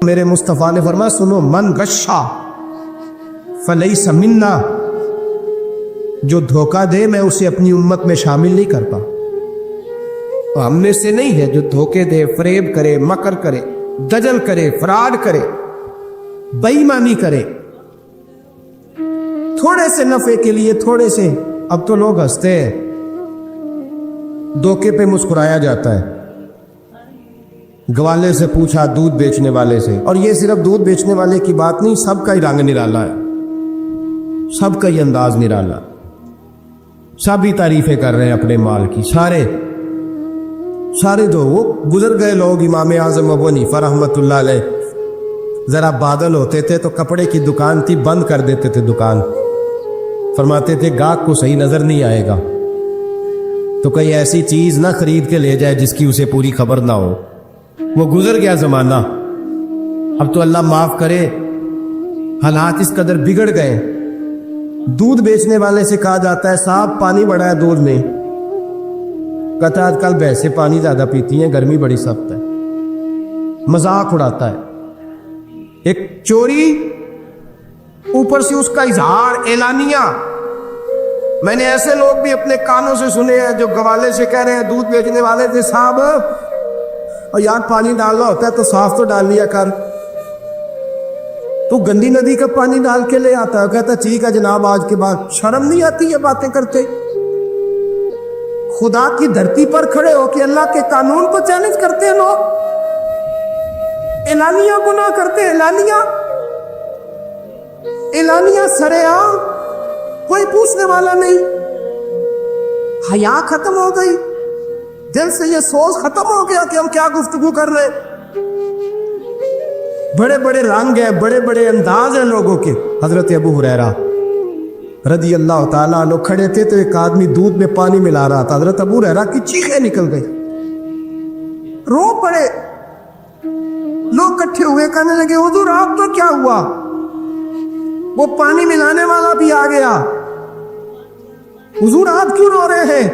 میرے مصطفیٰ نے فرمایا سنو، من غشا فلیس منا، جو دھوکہ دے میں اسے اپنی امت میں شامل نہیں کرتا. تو ہم میں سے نہیں ہے جو دھوکے دے، فریب کرے، مکر کرے، دجل کرے، فراڈ کرے، بے ایمانی کرے تھوڑے سے نفع کے لیے. تھوڑے سے اب تو لوگ ہنستے ہیں، دھوکے پہ مسکرایا جاتا ہے. گوالے سے پوچھا دودھ بیچنے والے سے، اور یہ صرف دودھ بیچنے والے کی بات نہیں، سب کا ہی رنگ نرالا ہے، سب کا ہی انداز نرالا، سب ہی تعریفیں کر رہے ہیں اپنے مال کی. سارے جو وہ گزر گئے لوگ، امام اعظم ابو حنیفہ رحمۃ اللہ علیہ، ذرا بادل ہوتے تھے تو کپڑے کی دکان تھی بند کر دیتے تھے دکان. فرماتے تھے گاہک کو صحیح نظر نہیں آئے گا تو کوئی ایسی چیز نہ خرید کے لے جائے جس کی اسے پوری خبر نہ ہو. وہ گزر گیا زمانہ. اب تو اللہ معاف کرے، حالات اس قدر بگڑ گئے. دودھ بیچنے والے سے کہا جاتا ہے صاحب پانی بڑا ہے دودھ میں، کہتا ہے آج کل بھینسیں پانی زیادہ پیتی ہیں، گرمی بڑی سخت ہے، مذاق اڑاتا ہے. ایک چوری، اوپر سے اس کا اظہار اعلانیہ. میں نے ایسے لوگ بھی اپنے کانوں سے سنے ہیں جو گوالے سے کہہ رہے ہیں، دودھ بیچنے والے سے صاحب اور یار پانی ڈالنا ہوتا ہے تو صاف تو ڈال لیا کر، تو گندی ندی کا پانی ڈال کے لے آتا ہے. کہتا ٹھیک ہے جناب آج کے بعد. شرم نہیں آتی یہ باتیں کرتے؟ خدا کی دھرتی پر کھڑے ہو کے اللہ کے قانون کو چیلنج کرتے ہیں لوگ، اعلانیہ گناہ کرتے ہیں، اعلانیہ سرے عام، کوئی پوچھنے والا نہیں. حیا ختم ہو گئی، دل سے یہ سوچ ختم ہو گیا کہ ہم کیا گفتگو کر رہے ہیں. بڑے بڑے رنگ ہیں، بڑے بڑے انداز ہیں لوگوں کے. حضرت ابو ہریرہ رضی اللہ تعالیٰ عنہ کھڑے تھے تو ایک آدمی دودھ میں پانی ملا رہا تھا. حضرت ابو ہریرہ کی چیخیں نکل گئی، رو پڑے. لوگ کٹھے ہوئے کہنے لگے حضور آپ تو کیا ہوا؟ وہ پانی ملانے والا بھی آ گیا. حضور آپ کیوں رو رہے ہیں؟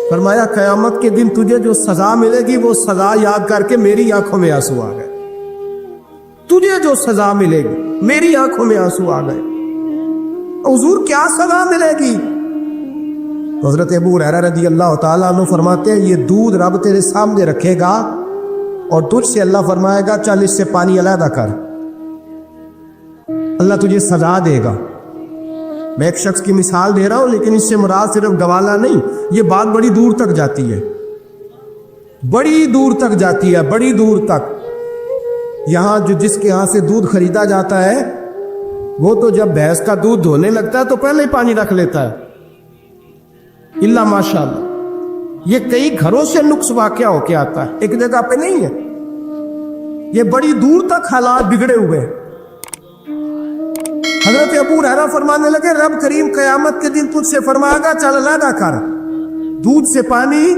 فرمایا قیامت کے دن تجھے جو سزا ملے گی وہ سزا یاد کر کے میری آنکھوں میں آنسو آ گئے. تجھے جو سزا ملے گی میری آنکھوں میں آنسو آ گئے. حضور کیا سزا ملے گی؟ حضرت ابو ہریرہ رضی اللہ تعالیٰ عنہ فرماتے ہیں یہ دودھ رب تیرے سامنے رکھے گا اور تجھ سے اللہ فرمائے گا چل اس سے پانی علیحدہ کر. اللہ تجھے سزا دے گا. میں ایک شخص کی مثال دے رہا ہوں لیکن اس سے مراد صرف گوالا نہیں، یہ بات بڑی دور تک جاتی ہے، بڑی دور تک جاتی ہے، بڑی دور تک. یہاں جس کے ہاں سے دودھ خریدا جاتا ہے وہ تو جب بھینس کا دودھ دھونے لگتا ہے تو پہلے ہی پانی رکھ لیتا ہے، اللہ ماشاء اللہ. یہ کئی گھروں سے نقص واقع ہو کے آتا ہے، ایک جگہ پہ نہیں ہے. یہ بڑی دور تک حالات بگڑے ہوئے ہیں. حضرت ابو ہریرہ فرمانے لگے رب کریم قیامت کے دن تجھ سے فرمائے گا چل علیحدہ کر، دودھ سے پانی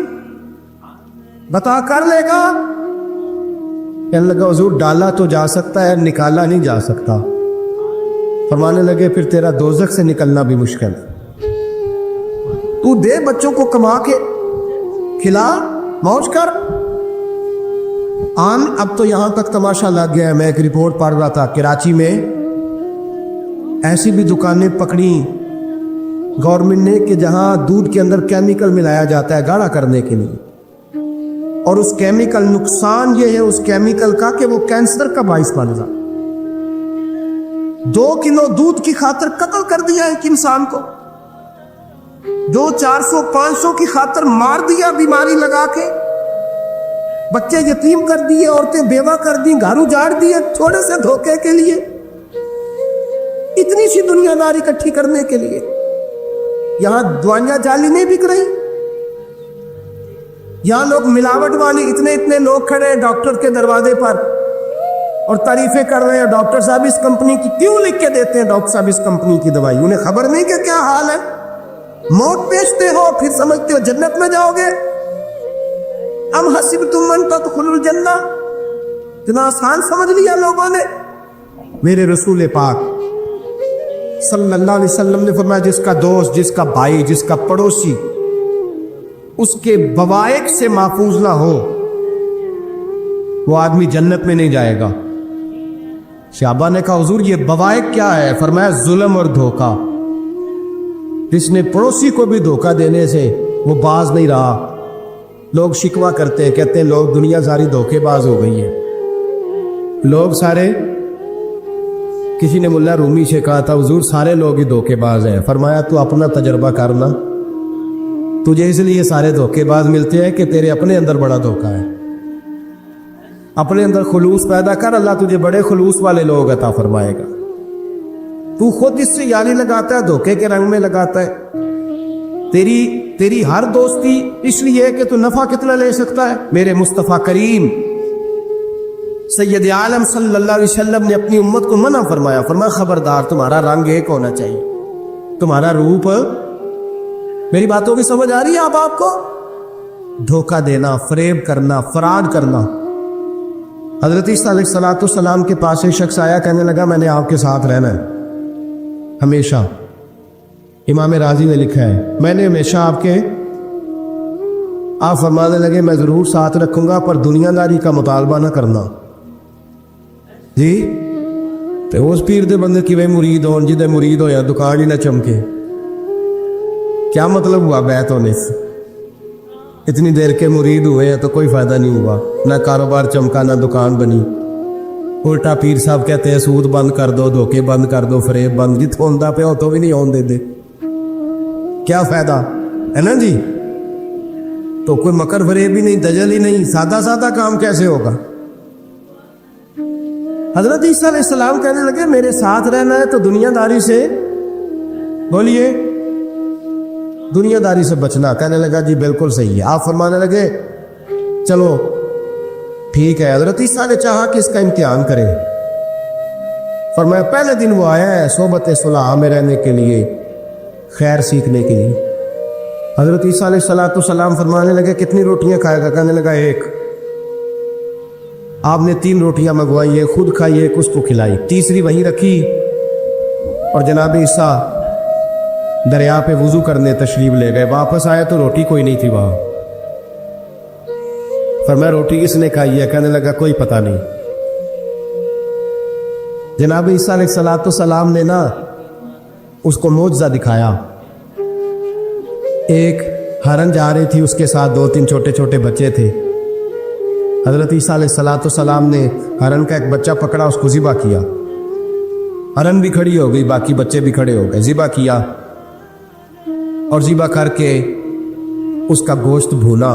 بتا کر لے گا. کہنے لگا حضور ڈالا تو جا سکتا ہے، نکالا نہیں جا سکتا. فرمانے لگے پھر تیرا دوزخ سے نکلنا بھی مشکل ہے. تو دے بچوں کو کما کے کھلا، موج کر. اب تو یہاں تک تماشا لگ گیا ہے. میں ایک رپورٹ پڑھ رہا تھا کراچی میں ایسی بھی دکانیں پکڑی گورنمنٹ نے کہ جہاں دودھ کے اندر کیمیکل ملایا جاتا ہے گاڑھا کرنے کے لیے، اور اس کیمیکل نقصان یہ ہے اس کیمیکل کا کہ وہ کینسر کا باعث بن جاتا. 2 کلو دودھ کی خاطر قتل کر دیا ایک انسان کو، 400-500 کی خاطر مار دیا بیماری لگا کے، بچے یتیم کر دیے، عورتیں بیوہ کر دی، گھر اجاڑ دیے تھوڑے سے دھوکے کے لیے، اتنی سی دنیا داری اکٹھی کرنے کے لیے. یہاں دوائیاں جعلی نہیں بک رہی، یہاں لوگ ملاوٹ والی اتنے لوگ کھڑے ہیں ڈاکٹر کے دروازے پر اور تعریفیں کر رہے ہیں ڈاکٹر صاحب اس کمپنی کی کیوں لکھ کے دیتے ہیں ڈاکٹر صاحب اس کمپنی کی دوائی. انہیں خبر نہیں کہ کیا حال ہے. موت بیچتے ہو پھر سمجھتے ہو جنت میں جاؤ گے. ام حسبتم ان تدخلوا الجنہ، اتنا آسان سمجھ لیا لوگوں نے. میرے رسول پاک صلی اللہ علیہ وسلم نے فرمایا جس کا دوست، جس کا بھائی، جس کا پڑوسی اس کے بوائق سے محفوظ نہ ہو وہ آدمی جنت میں نہیں جائے گا۔ صحابہ نے کہا حضور یہ بوائق کیا ہے؟ فرمایا ظلم اور دھوکہ۔ جس نے پڑوسی کو بھی دھوکہ دینے سے وہ باز نہیں رہا۔ لوگ شکوہ کرتے ہیں، کہتے ہیں لوگ دنیا ساری دھوکے باز ہو گئی ہے، لوگ سارے، کسی نے ملا رومی سے کہا تھا حضور سارے لوگ ہی دھوکے باز ہیں۔ فرمایا تو اپنا تجربہ کرنا، تجھے اس لیے سارے دھوکے باز ملتے ہیں کہ تیرے اپنے اندر بڑا دھوکہ ہے۔ اپنے اندر خلوص پیدا کر، اللہ تجھے بڑے خلوص والے لوگ عطا فرمائے گا۔ تو خود اس سے یاری لگاتا ہے، دھوکے کے رنگ میں لگاتا ہے۔ تیری ہر دوستی اس لیے کہ تو نفع کتنا لے سکتا ہے۔ میرے مصطفیٰ کریم سید عالم صلی اللہ علیہ وسلم نے اپنی امت کو منع فرمایا، فرمایا خبردار تمہارا رنگ ایک ہونا چاہیے، تمہارا روپ۔ میری باتوں کی سمجھ آ رہی ہے آپ کو؟ دھوکہ دینا، فریب کرنا، فراڈ کرنا۔ حضرت عیسیٰ علیہ السلام کے پاس ایک شخص آیا، کہنے لگا میں نے آپ کے ساتھ رہنا ہے ہمیشہ۔ امام راضی نے لکھا ہے میں نے ہمیشہ آپ فرمانے لگے میں ضرور ساتھ رکھوں گا پر دنیا داری کا مطالبہ نہ کرنا۔ جی تو اس پیر دے بندے کی مرید ہو، جدے مرید ہو یا دکان ہی نہ چمکے، کیا مطلب ہوا بیعت ہونے سے؟ اتنی دیر کے مرید ہوئے ہیں تو کوئی فائدہ نہیں ہوا، نہ کاروبار چمکا نہ دکان بنی۔ الٹا پیر صاحب کہتے ہیں سود بند کر دو، دھوکے بند کر دو، فریب بند، جت ہوندہ پہ ہو تو بھی نہیں ہون دے دے، کیا فائدہ ہے نا جی؟ تو کوئی مکر فریب ہی نہیں، دجل ہی نہیں، سادہ سادہ کام کیسے ہوگا؟ حضرت عیسیٰ علیہ السلام کہنے لگے میرے ساتھ رہنا ہے تو دنیا داری سے، بولیے دنیا داری سے بچنا۔ کہنے لگا جی بالکل صحیح ہے۔ آپ فرمانے لگے چلو ٹھیک ہے۔ حضرت عیسیٰ نے چاہا کہ اس کا امتحان کرے۔ فرمایا پہلے دن وہ آیا ہے صحبت صلح میں رہنے کے لیے، خیر سیکھنے کے لیے۔ حضرت عیسیٰ علیہ السلام فرمانے لگے کتنی روٹیاں کھائے گا؟ کہنے لگا ایک۔ آپ نے 3 روٹیاں منگوائی، ایک خود کھائی، ایک اس کو کھلائی، تیسری وہیں رکھی اور جناب عیسیٰ دریا پہ وضو کرنے تشریف لے گئے۔ واپس آئے تو روٹی کوئی نہیں تھی وہاں۔ فرمایا روٹی کس نے کھائی ہے؟ کہنے لگا کوئی پتہ نہیں۔ جناب عیسیٰ علیہ السلام نے نا اس کو معجزہ دکھایا۔ ایک ہرن جا رہی تھی، اس کے ساتھ 2-3 چھوٹے چھوٹے بچے تھے۔ حضرت عیسیٰ علیہ السلام نے ہرن کا ایک بچہ پکڑا، اس کو ذبح کیا۔ ہرن بھی کھڑی ہو گئی، باقی بچے بھی کھڑے ہو گئے، ذبح کیا اور ذبح کر کے اس کا گوشت بھونا،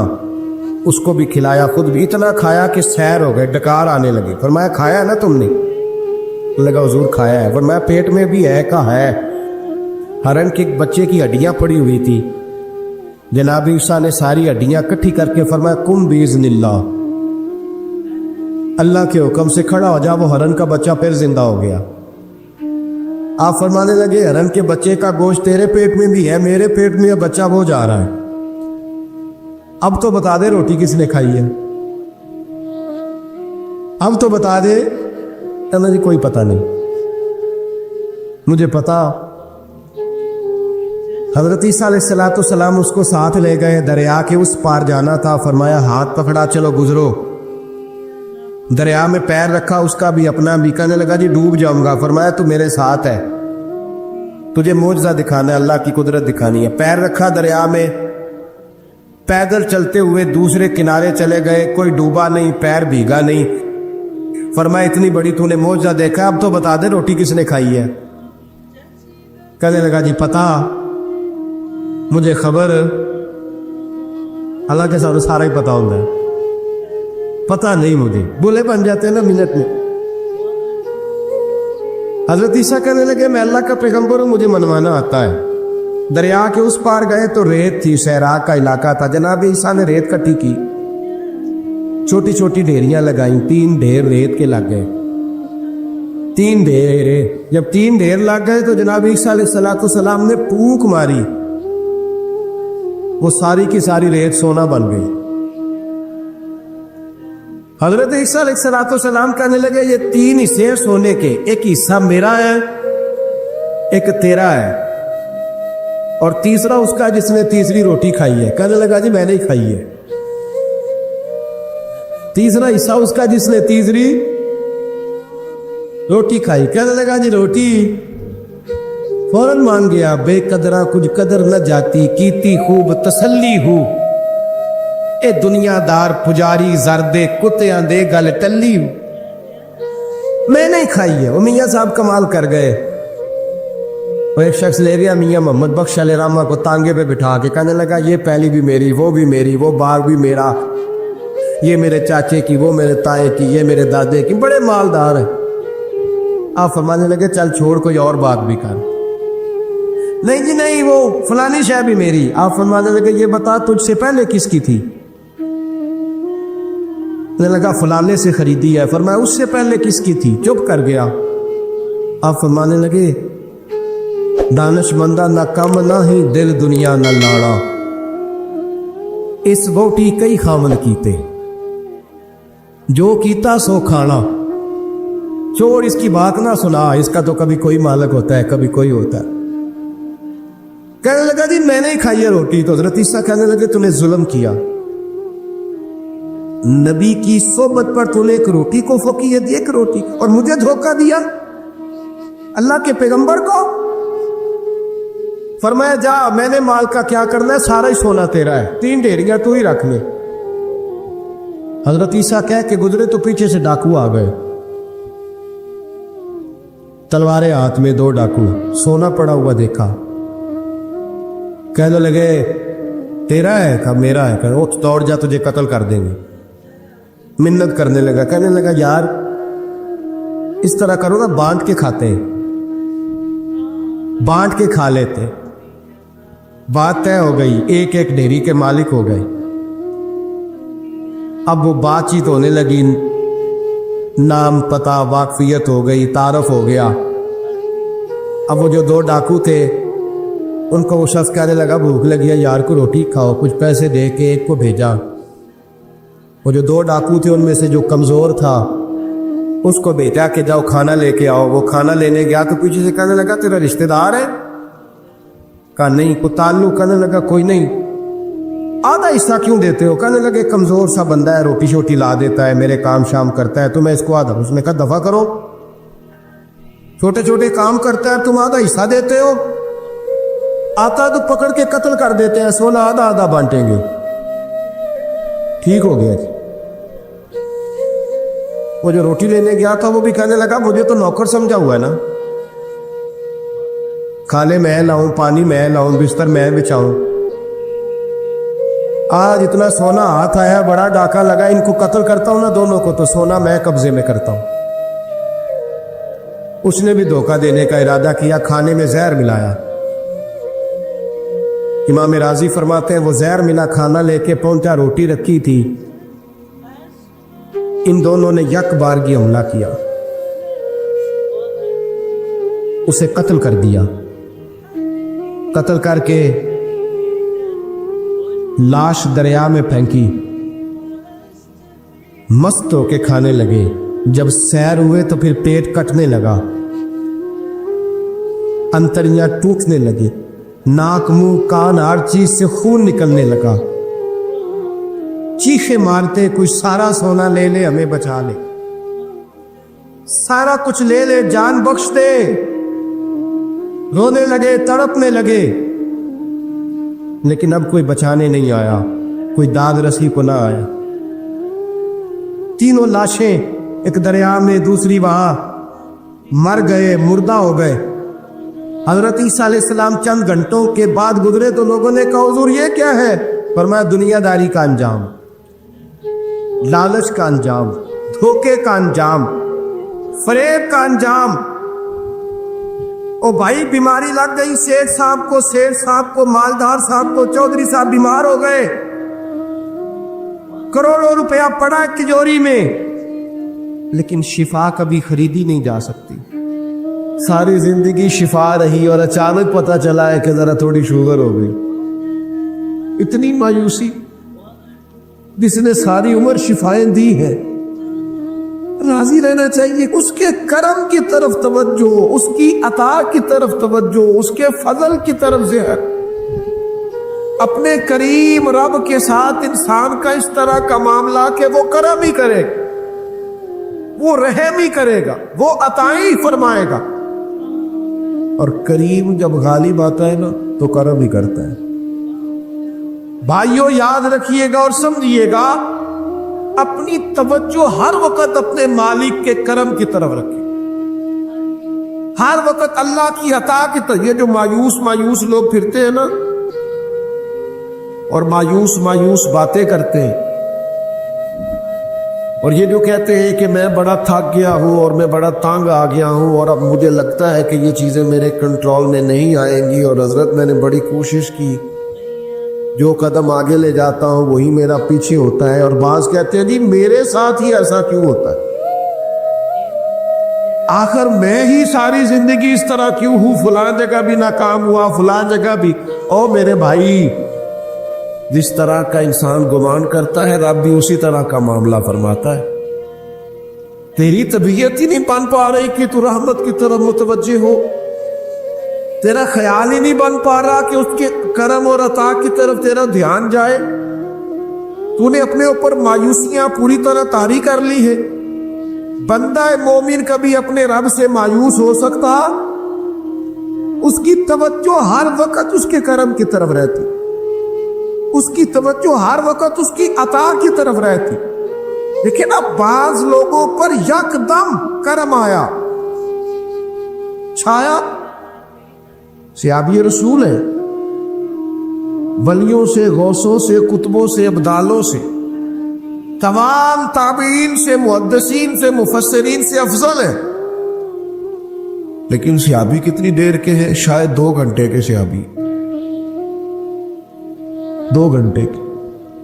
اس کو بھی کھلایا، خود بھی اتنا کھایا کہ سیر ہو گئے، ڈکار آنے لگے۔ فرمایا کھایا ہے نا تم نے؟ لگا حضور کھایا ہے۔ فرمایا پیٹ میں بھی ہے؟ کہا ہے۔ ہرن کے بچے کی ہڈیاں پڑی ہوئی تھی، جناب عیسیٰ نے ساری ہڈیاں اکٹھی کر کے فرمایا کم باذن اللہ، اللہ کے حکم سے کھڑا ہو جا۔ وہ ہرن کا بچہ پھر زندہ ہو گیا۔ آپ فرمانے لگے ہرن کے بچے کا گوشت تیرے پیٹ میں بھی ہے، میرے پیٹ میں بچہ وہ جا رہا ہے، اب تو بتا دے روٹی کس نے کھائی ہے؟ اب تو بتا دے۔ کہنا جی کوئی پتہ نہیں، مجھے پتا۔ حضرت عیسیٰ علیہ السلام اس کو ساتھ لے گئے، دریا کے اس پار جانا تھا۔ فرمایا ہاتھ پکڑا چلو گزرو۔ دریا میں پیر رکھا، اس کا بھی اپنا بھی۔ کہنے لگا جی ڈوب جاؤں گا۔ فرمایا تو میرے ساتھ ہے، تجھے معجزہ دکھانا ہے، اللہ کی قدرت دکھانی ہے۔ پیر رکھا دریا میں، پیدل چلتے ہوئے دوسرے کنارے چلے گئے، کوئی ڈوبا نہیں، پیر بھیگا نہیں۔ فرمایا اتنی بڑی تو نے معجزہ دیکھا، اب تو بتا دے روٹی کس نے کھائی ہے؟ کہنے لگا جی پتا، مجھے خبر، اللہ کے ساتھ سارا ہی پتا ہوتا ہے، پتا نہیں مجھے، بولے بن جاتے ہیں نا منٹ میں۔ حضرت عیسیٰ کہنے لگے میں اللہ کا پیغمبر ہوں، مجھے منوانا آتا ہے۔ دریا کے اس پار گئے تو ریت تھی، صحرا کا علاقہ تھا۔ جناب عیسیٰ نے ریت کٹی کی، چھوٹی چھوٹی ڈھیریاں لگائیں، 3 ڈھیر ریت کے لگ گئے۔ 3 ڈھیر، جب 3 ڈھیر لگ گئے تو جناب عیسیٰ علیہ السلام نے پھونک ماری، وہ ساری کی ساری ریت سونا بن گئی۔ حضرت عیسیٰ علیہ السلام کہنے لگے یہ 3 حصے ہیں سونے کے، ایک حصہ میرا ہے، ایک تیرا ہے۔ اور تیسرا اس کا جس نے تیسری روٹی کھائی ہے. کہنے لگا جی میں نے ہی کھائی ہے. تیسرا حصہ اس کا جس نے تیسری روٹی کھائی. کہنے لگا جی روٹی. فوراً مان گیا بے قدرہ کچھ قدر نہ جاتی کیتی خوب تسلی ہو اے دنیا دار پجاری زردے کتیاں دے گل ٹلی ہو. میں نہیں کھائی ہے. وہ میاں صاحب کمال کر گئے. وہ ایک شخص لے گیا میاں محمد بخش علیہ رحمہ کو تانگے پہ بٹھا کے کہنے لگا یہ پہلی بھی میری وہ بھی میری وہ باغ بھی میرا یہ میرے چاچے کی وہ میرے تائے کی یہ میرے دادے کی بڑے مالدار ہیں. آپ فرمانے لگے چل چھوڑ کوئی اور بات بھی کر. نہیں جی نہیں وہ فلانی شے بھی میری. آپ فرمانے لگے یہ بتا تجھ سے پہلے کس کی تھی؟ کہنے لگا فلانے سے خریدی ہے. فرمایا اس سے پہلے کس کی تھی؟ چپ کر گیا. آپ فرمانے لگے دانش مندہ نہ کم نہ ہی دل دنیا نہ لاڑا اس ووٹی کئی خامن کیتے جو کیتا سو کھانا. چور اس کی بات نہ سنا اس کا تو کبھی کوئی مالک ہوتا ہے کبھی کوئی ہوتا ہے. کہنے لگا جی میں نے ہی کھائی ہے روٹی. تو حضرت عیسیٰ کہنے لگے تو نے ظلم کیا. نبی کی صحبت پر تو نے ایک روٹی کو فقیت دی ایک روٹی اور مجھے دھوکہ دیا اللہ کے پیغمبر کو. فرمایا جا میں نے مال کا کیا کرنا ہے سارا ہی سونا تیرا ہے 3 ڈھیریاں تو ہی رکھ لے. حضرت عیسیٰ کہہ کے گزرے تو پیچھے سے ڈاکو آ گئے. تلواریں ہاتھ میں 2 ڈاکو سونا پڑا ہوا دیکھا. کہنے لگے تیرا ہے کہ میرا ہے؟ کہ اٹھ دوڑ جا تجھے قتل کر دیں گے. منت کرنے لگا. کہنے لگا یار اس طرح کرو نا بانٹ کے کھاتے ہیں بانٹ کے کھا لیتے. بات طے ہو گئی. ایک ایک ڈھیری کے مالک ہو گئے. اب وہ بات چیت ہونے لگی. نام پتہ واقفیت ہو گئی تعارف ہو گیا. اب وہ جو 2 ڈاکو تھے ان کو وہ شخص کہنے لگا بھوک لگی ہے یار کو روٹی کھاؤ. کچھ پیسے دے کے ایک کو بھیجا. وہ جو 2 ڈاکو تھے ان میں سے جو کمزور تھا اس کو بھیجا کہ جاؤ کھانا لے کے آؤ. وہ کھانا لینے گیا تو پیچھے سے کہنے لگا تیرا رشتہ دار ہے؟ کہا نہیں. کو تعلق؟ کہنے لگا کوئی نہیں. آدھا حصہ کیوں دیتے ہو؟ کہنے لگے کمزور سا بندہ ہے روٹی شوٹی لا دیتا ہے میرے کام شام کرتا ہے تو میں اس کو آدھا. اس نے کہا دفع کرو چھوٹے چھوٹے کام کرتا ہے تم آدھا حصہ دیتے ہو. آتا تو پکڑ کے قتل کر دیتے ہیں سونا آدھا آدھا بانٹیں گے. ٹھیک ہو گیا جی. وہ جو روٹی لینے گیا تھا وہ بھی کہنے لگا مجھے تو نوکر سمجھا ہوا ہے نا. کھانے میں لاؤں پانی میں لاؤں بستر میں بچھاؤں. آج اتنا سونا ہاتھ آیا بڑا ڈاکہ لگا ان کو قتل کرتا ہوں نا دونوں کو تو سونا میں قبضے میں کرتا ہوں. اس نے بھی دھوکہ دینے کا ارادہ کیا. کھانے میں زہر ملایا. امام راضی فرماتے ہیں وہ زہر ملا کھانا لے کے پہنچا. روٹی رکھی تھی. ان دونوں نے یک بارگی حملہ کیا. اسے قتل کر دیا. قتل کر کے لاش دریا میں پھینکی. مست ہو کے کھانے لگے. جب سیر ہوئے تو پھر پیٹ کٹنے لگا. انتڑیاں ٹوٹنے لگی. ناک منہ کان ہر چیز سے خون نکلنے لگا. چیخے مارتے کوئی سارا سونا لے لے ہمیں بچا لے سارا کچھ لے لے جان بخش دے. رونے لگے تڑپنے لگے. لیکن اب کوئی بچانے نہیں آیا. کوئی داد رسی کو نہ آیا. 3 لاشیں ایک دریا میں دوسری وہاں مر گئے مردہ ہو گئے. حضرت عیسیٰ علیہ السلام چند گھنٹوں کے بعد گزرے تو لوگوں نے کہا حضور یہ کیا ہے؟ فرمایا دنیا داری کا انجام لالچ کا انجام دھوکے کا انجام فریب کا انجام. او بھائی بیماری لگ گئی سیٹ صاحب کو مالدار صاحب کو چودھری صاحب بیمار ہو گئے. کروڑوں روپیہ پڑا تجوری میں لیکن شفا کبھی خریدی نہیں جا سکتی. ساری زندگی شفا رہی اور اچانک پتہ چلا ہے کہ ذرا تھوڑی شوگر ہو گئی. اتنی مایوسی جس نے ساری عمر شفائیں دی ہے. راضی رہنا چاہیے. اس کے کرم کی طرف توجہ اس کی عطا کی طرف توجہ اس کے فضل کی طرف ذہن. اپنے کریم رب کے ساتھ انسان کا اس طرح کا معاملہ کہ وہ کرم ہی کرے گا، وہ رحم ہی کرے گا، وہ عطائیں ہی فرمائے گا. اور کریم جب غالب آتا ہے نا تو کرم ہی کرتا ہے. بھائیو یاد رکھیے گا اور سمجھیے گا، اپنی توجہ ہر وقت اپنے مالک کے کرم کی طرف رکھیں، ہر وقت اللہ کی عطا کی طرف. یہ جو مایوس لوگ پھرتے ہیں نا اور مایوس باتیں کرتے ہیں، اور یہ جو کہتے ہیں کہ میں بڑا تھک گیا ہوں اور میں بڑا تانگ آ گیا ہوں اور اب مجھے لگتا ہے کہ یہ چیزیں میرے کنٹرول میں نہیں آئیں گی، اور حضرت میں نے بڑی کوشش کی، جو قدم آگے لے جاتا ہوں وہی میرا پیچھے ہوتا ہے. اور بعض کہتے ہیں جی میرے ساتھ ہی ایسا کیوں ہوتا ہے، آخر میں ہی ساری زندگی اس طرح کیوں ہوں، فلاں جگہ بھی ناکام ہوا، فلاں جگہ بھی. او میرے بھائی، جس طرح کا انسان گمان کرتا ہے رب بھی اسی طرح کا معاملہ فرماتا ہے. تیری طبیعت ہی نہیں بن پا رہی کہ تو رحمت کی طرف متوجہ ہو، تیرا خیال ہی نہیں بن پا رہا کہ اس کے کرم اور عطا کی طرف تیرا دھیان جائے. تو نے اپنے اوپر مایوسیاں پوری طرح طاری کر لی ہے. بندہ مومن کبھی اپنے رب سے مایوس ہو سکتا؟ اس کی توجہ ہر وقت اس کے کرم کی طرف رہتی، اس کی توجہ ہر وقت اس کی عطا کی طرف رہتی. لیکن اب بعض لوگوں پر یکدم کرم آیا، چھایا. صحابی رسول ہیں، ولیوں سے، غوثوں سے، کتبوں سے، ابدالوں سے، تمام تابعین سے، محدثین سے، مفسرین سے افضل ہیں. لیکن صحابی کتنی دیر کے ہیں؟ شاید 2 گھنٹے کے صحابی، 2 گھنٹے کے.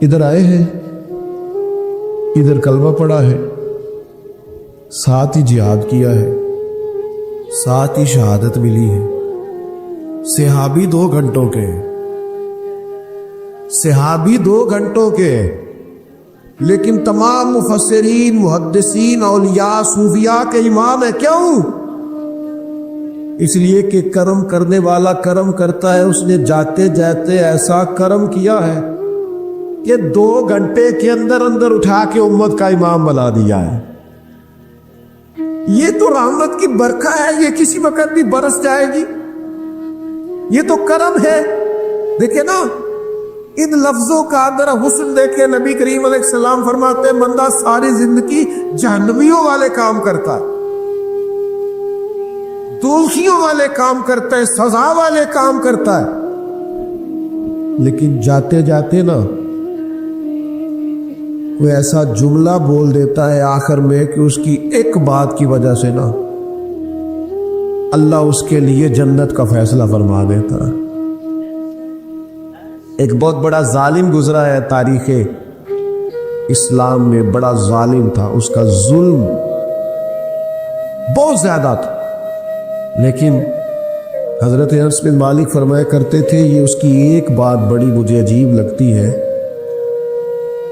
ادھر آئے ہیں، ادھر کلمہ پڑھا ہے، ساتھ ہی جہاد کیا ہے، ساتھ ہی شہادت ملی ہے. صحابی 2 گھنٹوں کے ہیں، صحابی 2 گھنٹوں کے ہیں. لیکن تمام مفسرین، محدثین، اولیاء، صوفیاء کے امام ہیں. کیوں؟ اس لیے کہ کرم کرنے والا کرم کرتا ہے. اس نے جاتے جاتے ایسا کرم کیا ہے کہ 2 گھنٹے کے اندر اٹھا کے امت کا امام بنا دیا ہے. یہ تو رحمت کی برکہ ہے، یہ کسی وقت بھی برس جائے گی. یہ تو کرم ہے. دیکھیں نا ان لفظوں کا ذرا حسن دیکھیں. نبی کریم علیہ السلام فرماتے ہیں بندہ ساری زندگی جہنمیوں والے کام کرتا ہے، دوزخیوں والے کام کرتا ہے، سزا والے کام کرتا ہے، لیکن جاتے جاتے نا کوئی ایسا جملہ بول دیتا ہے آخر میں کہ اس کی ایک بات کی وجہ سے نا اللہ اس کے لیے جنت کا فیصلہ فرما دیتا ہے. ایک بہت بڑا ظالم گزرا ہے تاریخ اسلام میں، بڑا ظالم تھا، اس کا ظلم بہت زیادہ تھا. لیکن حضرت انس بن مالک فرمایا کرتے تھے یہ اس کی ایک بات بڑی مجھے عجیب لگتی ہے.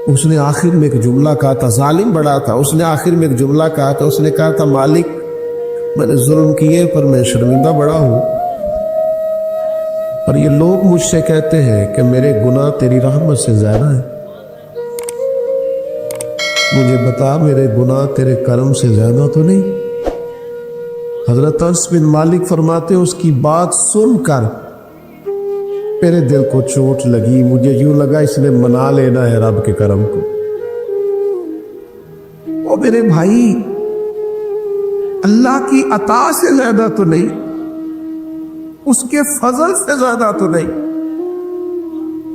اس نے آخر میں ایک جملہ کہا تھا، ظالم بڑا تھا، اس نے آخر میں ایک جملہ کہا تھا. اس نے کہا تھا مالک میں نے ظلم کیے پر میں شرمندہ بڑا ہوں، اور یہ لوگ مجھ سے کہتے ہیں کہ میرے گناہ تیری رحمت سے زیادہ ہیں. مجھے بتا میرے گناہ تیرے کرم سے زیادہ تو نہیں؟ حضرت انس بن مالک فرماتے اس کی بات سن کر میرے دل کو چوٹ لگی. مجھے یوں لگا اس نے منا لینا ہے رب کے کرم کو. او میرے بھائی، اللہ کی عطا سے زیادہ تو نہیں، اس کے فضل سے زیادہ تو نہیں.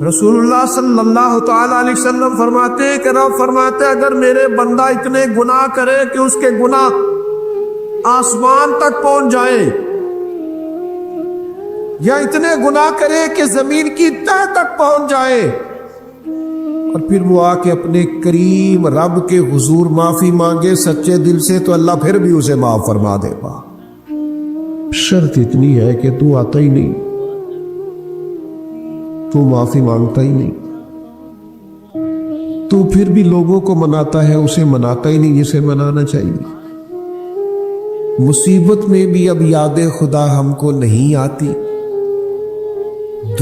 رسول اللہ صلی اللہ تعالی علیہ وسلم فرماتے ہیں کہ رب فرماتے اگر میرے بندہ اتنے گناہ کرے کہ اس کے گناہ آسمان تک پہنچ جائیں، یا اتنے گناہ کرے کہ زمین کی تہ تک پہنچ جائے، اور پھر وہ آ کے اپنے کریم رب کے حضور معافی مانگے سچے دل سے، تو اللہ پھر بھی اسے معاف فرما دے گا. شرط اتنی ہے کہ تو آتا ہی نہیں، تو معافی مانگتا ہی نہیں، تو پھر بھی لوگوں کو مناتا ہے، اسے مناتا ہی نہیں جسے منانا چاہیے. مصیبت میں بھی اب یاد خدا ہم کو نہیں آتی،